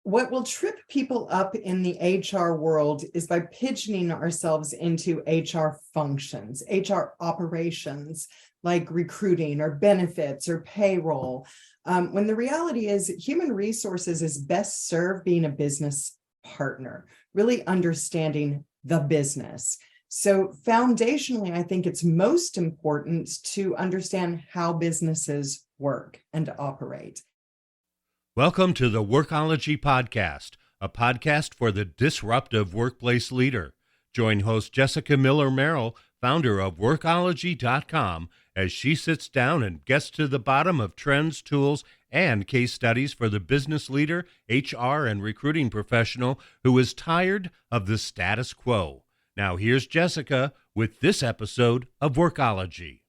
What will trip people up in the HR world is by pigeoning ourselves into HR functions, HR operations, like recruiting or benefits or payroll, when the reality is human resources is best served being a business partner, really understanding the business. So foundationally, I think it's most important to understand how businesses work and operate. Welcome to the Workology Podcast, a podcast for the disruptive workplace leader. Join host Jessica Miller-Merrill, founder of Workology.com, as she sits down and gets to the bottom of trends, tools, and case studies for the business leader, HR, and recruiting professional who is tired of the status quo. Now here's Jessica with this episode of Workology.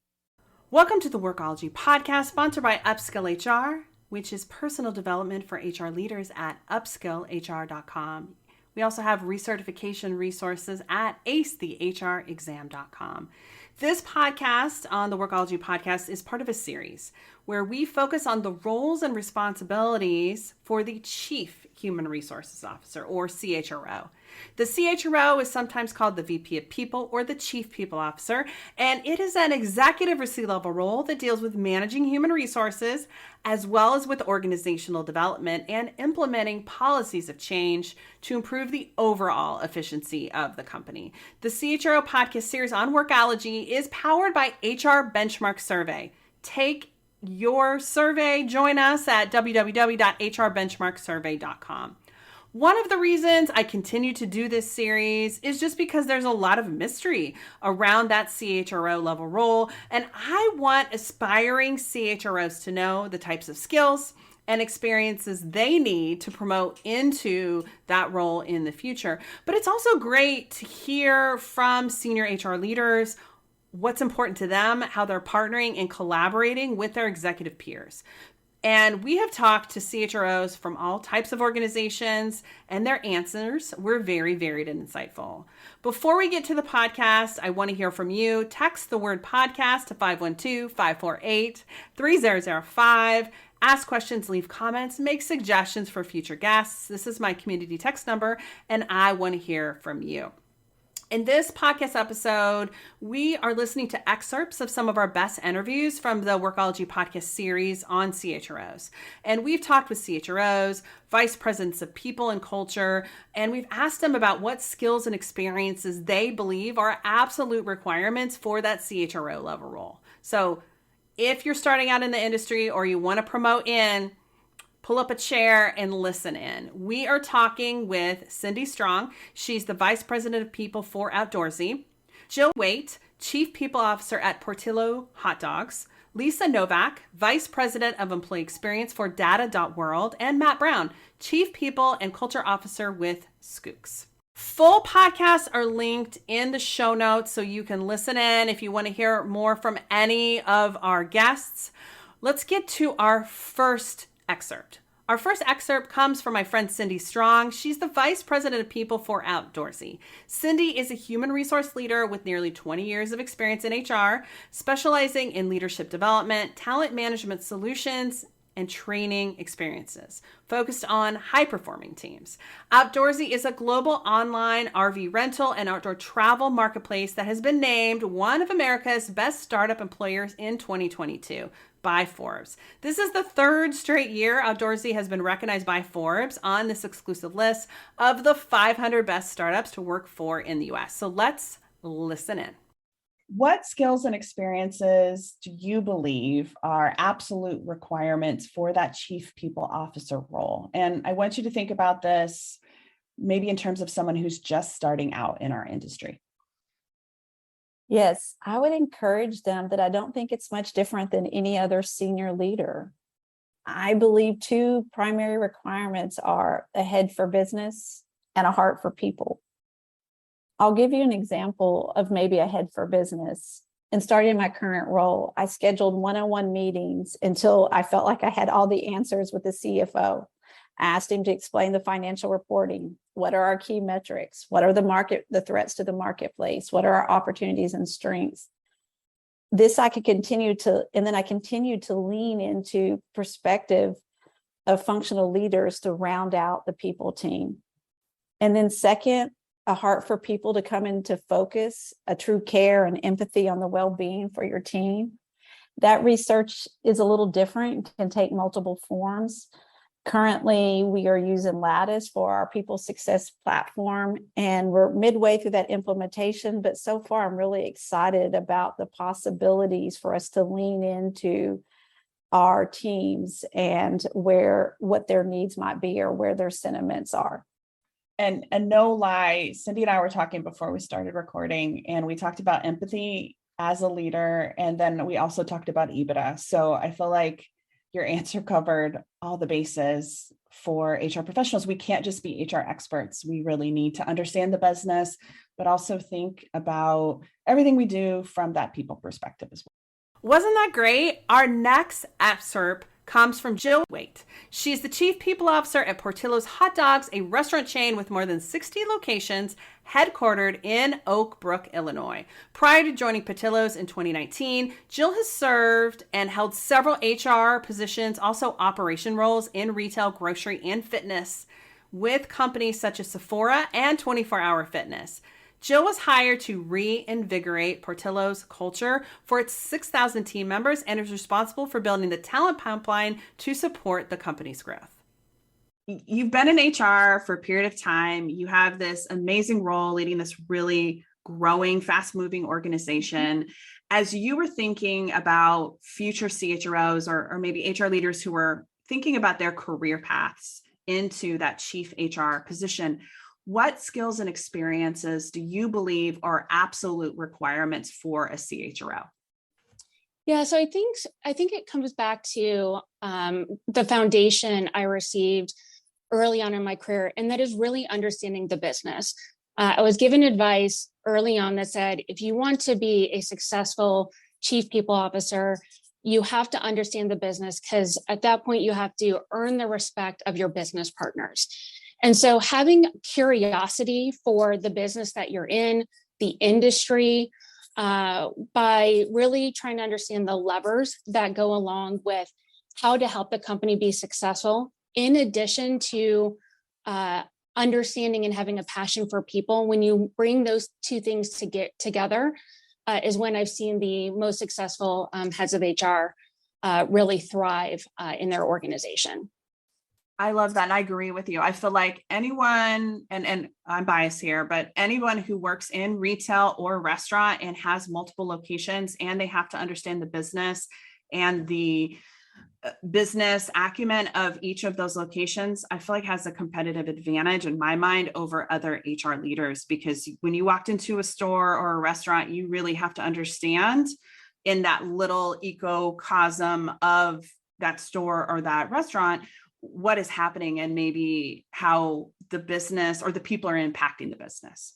Welcome to the Workology Podcast, sponsored by Upskill HR, which is personal development for HR leaders at upskillhr.com. We also have recertification resources at acethehrexam.com. This podcast on the Workology Podcast is part of a series where we focus on the roles and responsibilities for the Chief Human Resources Officer, or CHRO. The CHRO is sometimes called the VP of People or the Chief People Officer, and it is an executive or C-level role that deals with managing human resources as well as with organizational development and implementing policies of change to improve the overall efficiency of the company. The CHRO podcast series on Workology is powered by HR Benchmark Survey. Take your survey. Join us at www.hrbenchmarksurvey.com. One of the reasons I continue to do this series is just because there's a lot of mystery around that CHRO level role, and I want aspiring CHROs to know the types of skills and experiences they need to promote into that role in the future. But it's also great to hear from senior HR leaders what's important to them, how they're partnering and collaborating with their executive peers. And we have talked to CHROs from all types of organizations, and their answers were very varied and insightful. Before we get to the podcast, I want to hear from you. Text the word podcast to 512-548-3005. Ask questions, leave comments, make suggestions for future guests. This is my community text number, and I want to hear from you. In this podcast episode, we are listening to excerpts of some of our best interviews from the Workology Podcast series on CHROs. And we've talked with CHROs, vice presidents of people and culture, and we've asked them about what skills and experiences they believe are absolute requirements for that CHRO level role. So if you're starting out in the industry or you want to promote in, pull up a chair and listen in. We are talking with Cindy Strong. She's the Vice President of People for Outdoorsy. Jill Waite, Chief People Officer at Portillo Hot Dogs. Lisa Novak, Vice President of Employee Experience for Data.World. And Matt Brown, Chief People and Culture Officer with Skooks. Full podcasts are linked in the show notes so you can listen in if you want to hear more from any of our guests. Let's get to our first excerpt. Our first excerpt comes from my friend Cindy Strong. She's the Vice President of People for Outdoorsy. Cindy is a human resource leader with nearly 20 years of experience in HR, specializing in leadership development, talent management solutions, and training experiences, focused on high-performing teams. Outdoorsy is a global online RV rental and outdoor travel marketplace that has been named one of America's best startup employers in 2022. By Forbes. This is the third straight year Outdoorsy has been recognized by Forbes on this exclusive list of the 500 best startups to work for in the US. So let's listen in. What skills and experiences do you believe are absolute requirements for that Chief People Officer role? And I want you to think about this maybe in terms of someone who's just starting out in our industry. Yes, I would encourage them that I don't think it's much different than any other senior leader. I believe two primary requirements are a head for business and a heart for people. I'll give you an example of maybe a head for business. And starting my current role, I scheduled one-on-one meetings until I felt like I had all the answers with the CFO. I asked him to explain the financial reporting. What are our key metrics? What are the threats to the marketplace? What are our opportunities and strengths? This I could continue to, and then I continued to lean into perspective of functional leaders to round out the people team. And then second, a heart for people to come into focus, a true care and empathy on the well-being for your team. That research is a little different, can take multiple forms. Currently, we are using Lattice for our people success platform, and we're midway through that implementation. But so far, I'm really excited about the possibilities for us to lean into our teams and what their needs might be or where their sentiments are. And no lie, Cindy and I were talking before we started recording, and we talked about empathy as a leader. And then we also talked about EBITDA. So I feel like your answer covered all the bases for HR professionals. We can't just be HR experts. We really need to understand the business, but also think about everything we do from that people perspective as well. Wasn't that great? Our next excerpt comes from Jill Waite. She's the Chief People Officer at Portillo's Hot Dogs, a restaurant chain with more than 60 locations, headquartered in Oak Brook, Illinois. Prior to joining Portillo's in 2019, Jill has served and held several HR positions, also operation roles in retail, grocery, and fitness with companies such as Sephora and 24 Hour Fitness. Jill was hired to reinvigorate Portillo's culture for its 6,000 team members and is responsible for building the talent pipeline to support the company's growth. You've been in HR for a period of time. You have this amazing role leading this really growing, fast-moving organization. As you were thinking about future CHROs or maybe HR leaders who were thinking about their career paths into that chief HR position, what skills and experiences do you believe are absolute requirements for a CHRO? Yeah, so I think it comes back to the foundation I received early on in my career, and that is really understanding the business. I was given advice early on that said, if you want to be a successful chief people officer, you have to understand the business, because at that point you have to earn the respect of your business partners. And so having curiosity for the business that you're in, the industry, by really trying to understand the levers that go along with how to help the company be successful, in addition to understanding and having a passion for people. When you bring those two things to get together, is when I've seen the most successful heads of HR really thrive in their organization. I love that. And I agree with you. I feel like anyone, and I'm biased here, but anyone who works in retail or restaurant and has multiple locations, and they have to understand the business and the business acumen of each of those locations, I feel like has a competitive advantage in my mind over other HR leaders, because when you walked into a store or a restaurant, you really have to understand in that little ecosystem of that store or that restaurant, what is happening and maybe how the business or the people are impacting the business.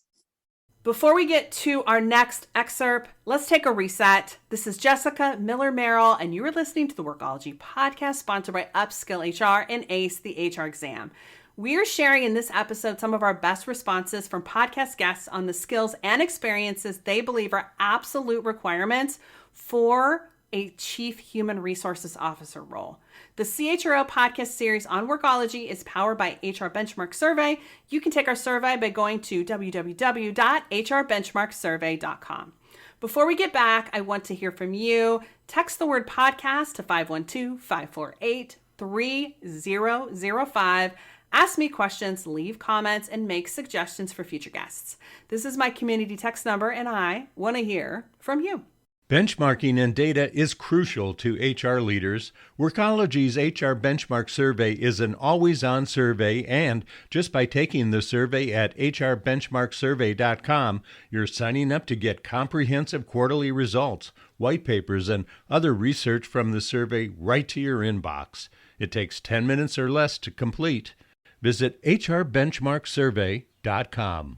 Before we get to our next excerpt, let's take a reset. This is Jessica Miller Merrill, and you are listening to the Workology Podcast, sponsored by Upskill HR and ACE, the HR exam. We are sharing in this episode some of our best responses from podcast guests on the skills and experiences they believe are absolute requirements for a Chief Human Resources Officer role. The CHRO podcast series on Workology is powered by HR Benchmark Survey. You can take our survey by going to www.hrbenchmarksurvey.com. Before we get back, I want to hear from you. Text the word podcast to 512-548-3005. Ask me questions, leave comments, and make suggestions for future guests. This is my community text number, and I want to hear from you. Benchmarking and data is crucial to HR leaders. Workology's HR Benchmark Survey is an always-on survey, and just by taking the survey at HRBenchmarkSurvey.com, you're signing up to get comprehensive quarterly results, white papers, and other research from the survey right to your inbox. It takes 10 minutes or less to complete. Visit HRBenchmarkSurvey.com.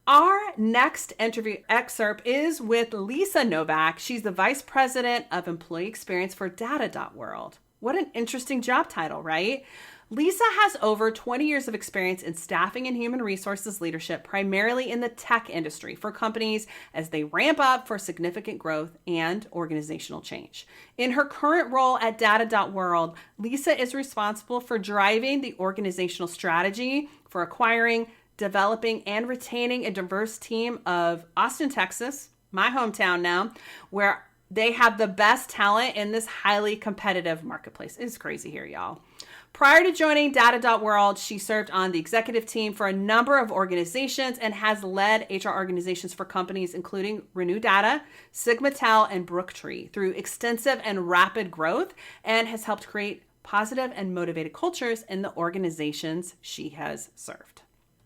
Our next interview excerpt is with Lisa Novak. She's the Vice President of Employee Experience for Data.World. What an interesting job title, right? Lisa has over 20 years of experience in staffing and human resources leadership, primarily in the tech industry for companies as they ramp up for significant growth and organizational change. In her current role at Data.World, Lisa is responsible for driving the organizational strategy for acquiring, developing, and retaining a diverse team of Austin, Texas, my hometown now, where they have the best talent in this highly competitive marketplace. It's crazy here, y'all. Prior to joining Data.World, she served on the executive team for a number of organizations and has led HR organizations for companies including Renew Data, Sigma-Tel, and Brooktree through extensive and rapid growth, and has helped create positive and motivated cultures in the organizations she has served.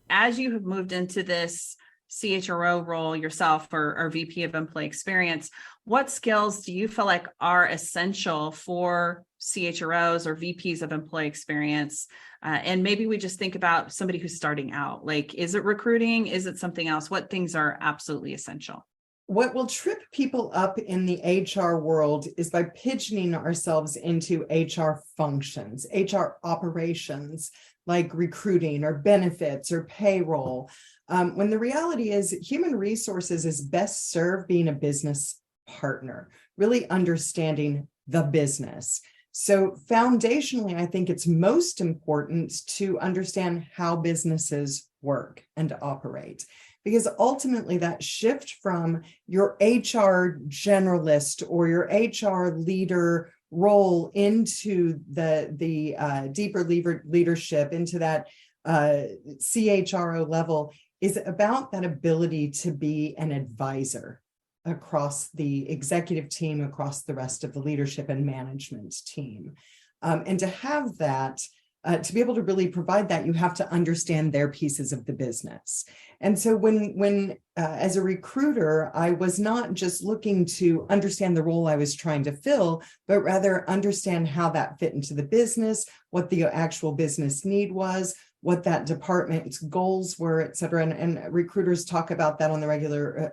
As you have moved into this CHRO role yourself, or VP of Employee Experience, what skills do you feel like are essential for CHROs or VPs of Employee Experience? And maybe we just think about somebody who's starting out. Like, is it recruiting? Is it something else? What things are absolutely essential? What will trip people up in the HR world is by pigeoning ourselves into HR functions, HR operations, like recruiting or benefits or payroll. When the reality is human resources is best served being a business partner, really understanding the business. So foundationally, I think it's most important to understand how businesses work and operate, because ultimately that shift from your HR generalist or your HR leader role into the deeper leadership, into that CHRO level, is about that ability to be an advisor across the executive team, across the rest of the leadership and management team. And to have that, to be able to really provide that, you have to understand their pieces of the business. And so when as a recruiter, I was not just looking to understand the role I was trying to fill, but rather understand how that fit into the business, what the actual business need was, what that department's goals were, et cetera. And recruiters talk about that on the regular,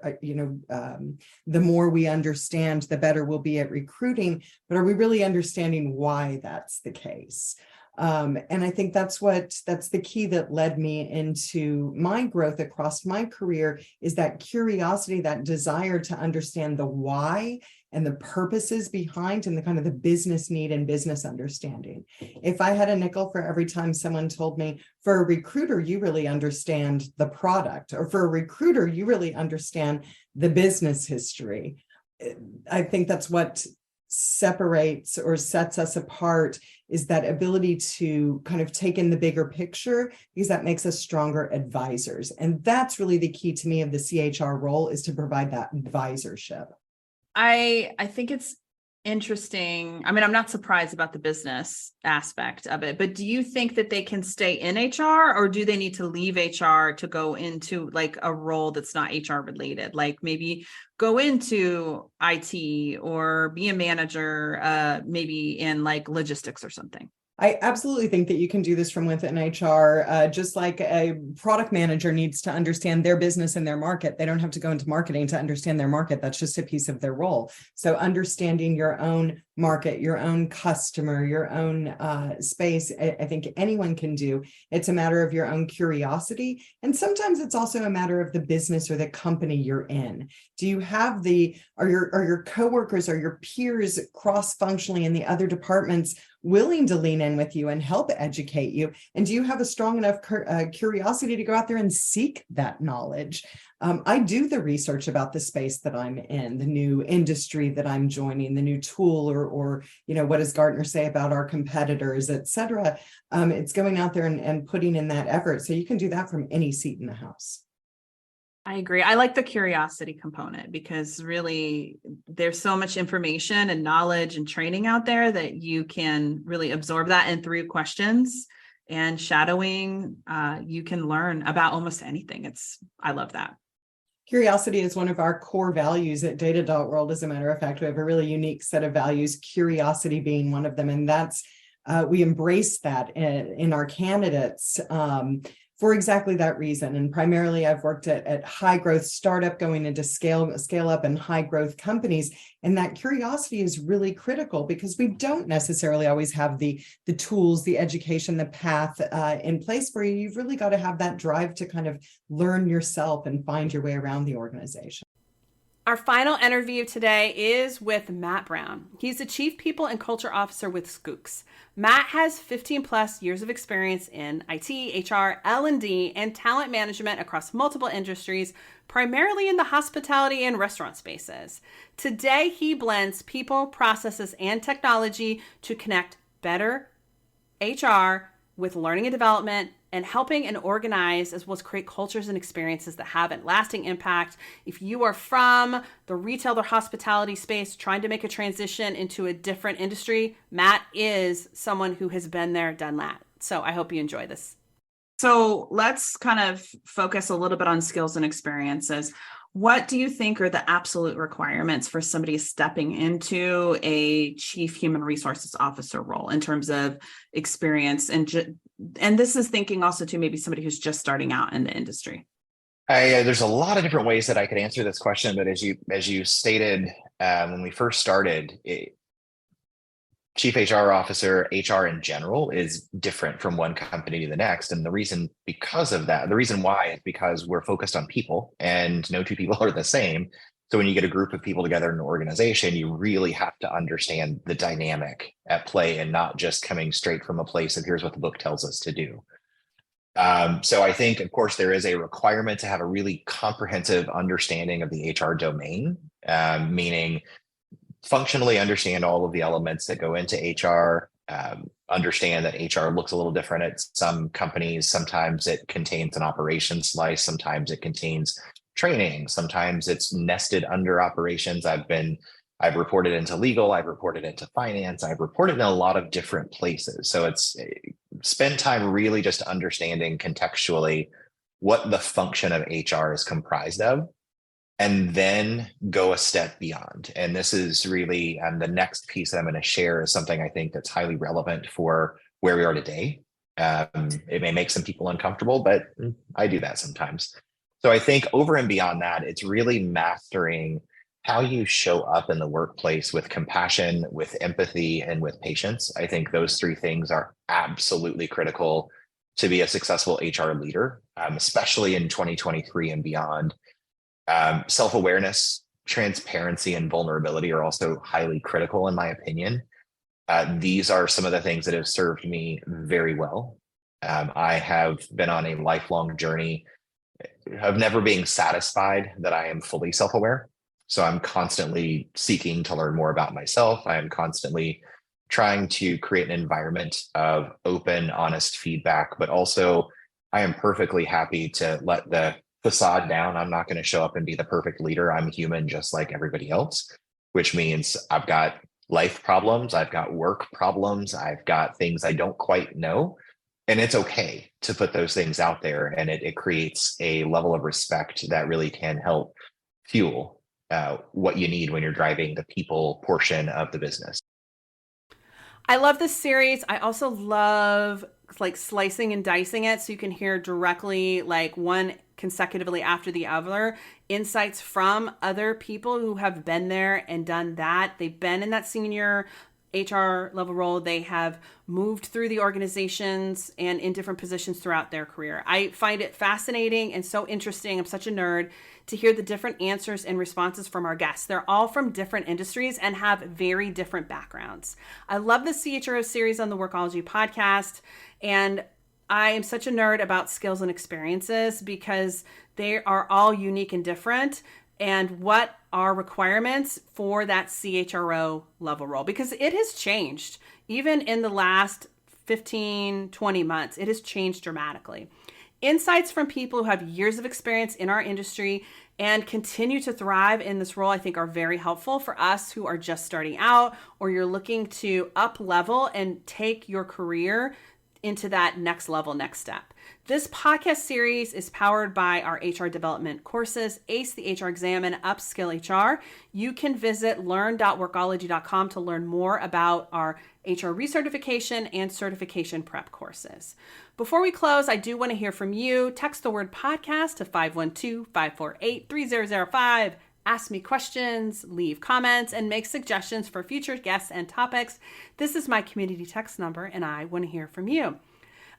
the more we understand, the better we'll be at recruiting. But are we really understanding why that's the case? And I think that's the key that led me into my growth across my career, is that curiosity, that desire to understand the why and the purposes behind, and the kind of the business need and business understanding. If I had a nickel for every time someone told me, for a recruiter, you really understand the product, or for a recruiter, you really understand the business history, I think that's what separates or sets us apart, is that ability to kind of take in the bigger picture, because that makes us stronger advisors. And that's really the key to me of the CHR role, is to provide that advisorship. I think it's interesting. I mean, I'm not surprised about the business aspect of it, but do you think that they can stay in HR, or do they need to leave HR to go into like a role that's not HR related? Like maybe go into IT or be a manager, maybe in like logistics or something. I absolutely think that you can do this from within HR, just like a product manager needs to understand their business and their market. They don't have to go into marketing to understand their market. That's just a piece of their role. So understanding your own market, your own customer, your own space, I think anyone can do. It's a matter of your own curiosity. And sometimes it's also a matter of the business or the company you're in. Do you have are your coworkers, are your peers cross-functionally in the other departments willing to lean in with you and help educate you? And do you have a strong enough curiosity to go out there and seek that knowledge? I do the research about the space that I'm in, the new industry that I'm joining, the new tool, or what does Gartner say about our competitors, et cetera. It's going out there and putting in that effort. So you can do that from any seat in the house. I agree. I like the curiosity component, because really there's so much information and knowledge and training out there that you can really absorb that, and through questions and shadowing, you can learn about almost anything. I love that. Curiosity is one of our core values at Data.World. As a matter of fact, we have a really unique set of values, curiosity being one of them. And that's, we embrace that in our candidates. for exactly that reason. And primarily I've worked at high growth startup going into scale up and high growth companies. And that curiosity is really critical because we don't necessarily always have the tools, the education, the path in place for you. You've really got to have that drive to kind of learn yourself and find your way around the organization. Our final interview today is with Matt Brown. He's the Chief People and Culture Officer with Skooks. Matt has 15 plus years of experience in IT, HR, L&D, and talent management across multiple industries, primarily in the hospitality and restaurant spaces. Today, he blends people, processes, and technology to connect better HR with learning and development and helping and organize, as well as create cultures and experiences that have a lasting impact. If you are from the retail or hospitality space trying to make a transition into a different industry, Matt is someone who has been there, done that. So I hope you enjoy this. So let's kind of focus a little bit on skills and experiences. What do you think are the absolute requirements for somebody stepping into a chief human resources officer role in terms of experience? And this is thinking also to maybe somebody who's just starting out in the industry. There's a lot of different ways that I could answer this question, but as you stated when we first started, Chief HR Officer, HR in general is different from one company to the next. And the reason why is because we're focused on people and no two people are the same. So when you get a group of people together in an organization, you really have to understand the dynamic at play and not just coming straight from a place of here's what the book tells us to do. So I think, of course, there is a requirement to have a really comprehensive understanding of the HR domain, meaning functionally understand all of the elements that go into HR, understand that HR looks a little different at some companies. Sometimes it contains an operations slice. Sometimes it contains training. Sometimes it's nested under operations. I've reported into legal. I've reported into finance. I've reported in a lot of different places. So it's spend time really just understanding contextually what the function of HR is comprised of, and then go a step beyond. And this is really the next piece that I'm going to share is something I think that's highly relevant for where we are today. It may make some people uncomfortable, but I do that sometimes. So I think over and beyond that, it's really mastering how you show up in the workplace with compassion, with empathy, and with patience. I think those three things are absolutely critical to be a successful HR leader, especially in 2023 and beyond. Self-awareness, transparency, and vulnerability are also highly critical, in my opinion. These are some of the things that have served me very well. I have been on a lifelong journey of never being satisfied that I am fully self-aware. So I'm constantly seeking to learn more about myself. I am constantly trying to create an environment of open, honest feedback, but also I am perfectly happy to let the facade down. I'm not going to show up and be the perfect leader. I'm human just like everybody else, which means I've got life problems. I've got work problems. I've got things I don't quite know. And it's okay to put those things out there. And it creates a level of respect that really can help fuel what you need when you're driving the people portion of the business. I love this series. I also love like slicing and dicing it so you can hear directly like one consecutively after the other insights from other people who have been there and done that. They've been in that senior HR level role. They have moved through the organizations and in different positions throughout their career. I find it fascinating and so interesting. I'm such a nerd to hear the different answers and responses from our guests. They're all from different industries and have very different backgrounds. I love the CHRO series on the Workology Podcast, and I am such a nerd about skills and experiences because they are all unique and different. And what are requirements for that CHRO level role? Because it has changed. Even in the last 15, 20 months, it has changed dramatically. Insights from people who have years of experience in our industry and continue to thrive in this role, I think, are very helpful for us who are just starting out or you're looking to up level and take your career into that next level, next step. This podcast series is powered by our HR development courses, ACE the HR Exam, and Upskill HR. You can visit learn.workology.com to learn more about our HR recertification, and certification prep courses. Before we close, I do want to hear from you. Text the word podcast to 512-548-3005. Ask me questions, leave comments, and make suggestions for future guests and topics. This is my community text number, and I want to hear from you.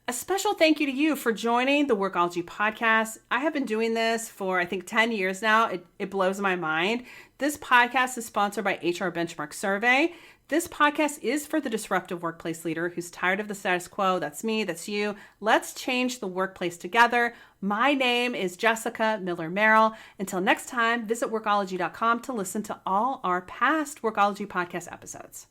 A special thank you to you for joining the Workology Podcast. I have been doing this for, I think, 10 years now. It blows my mind. This podcast is sponsored by HR Benchmark Survey. This podcast is for the disruptive workplace leader who's tired of the status quo. That's me, that's you. Let's change the workplace together. My name is Jessica Miller Merrill. Until next time, visit workology.com to listen to all our past Workology Podcast episodes.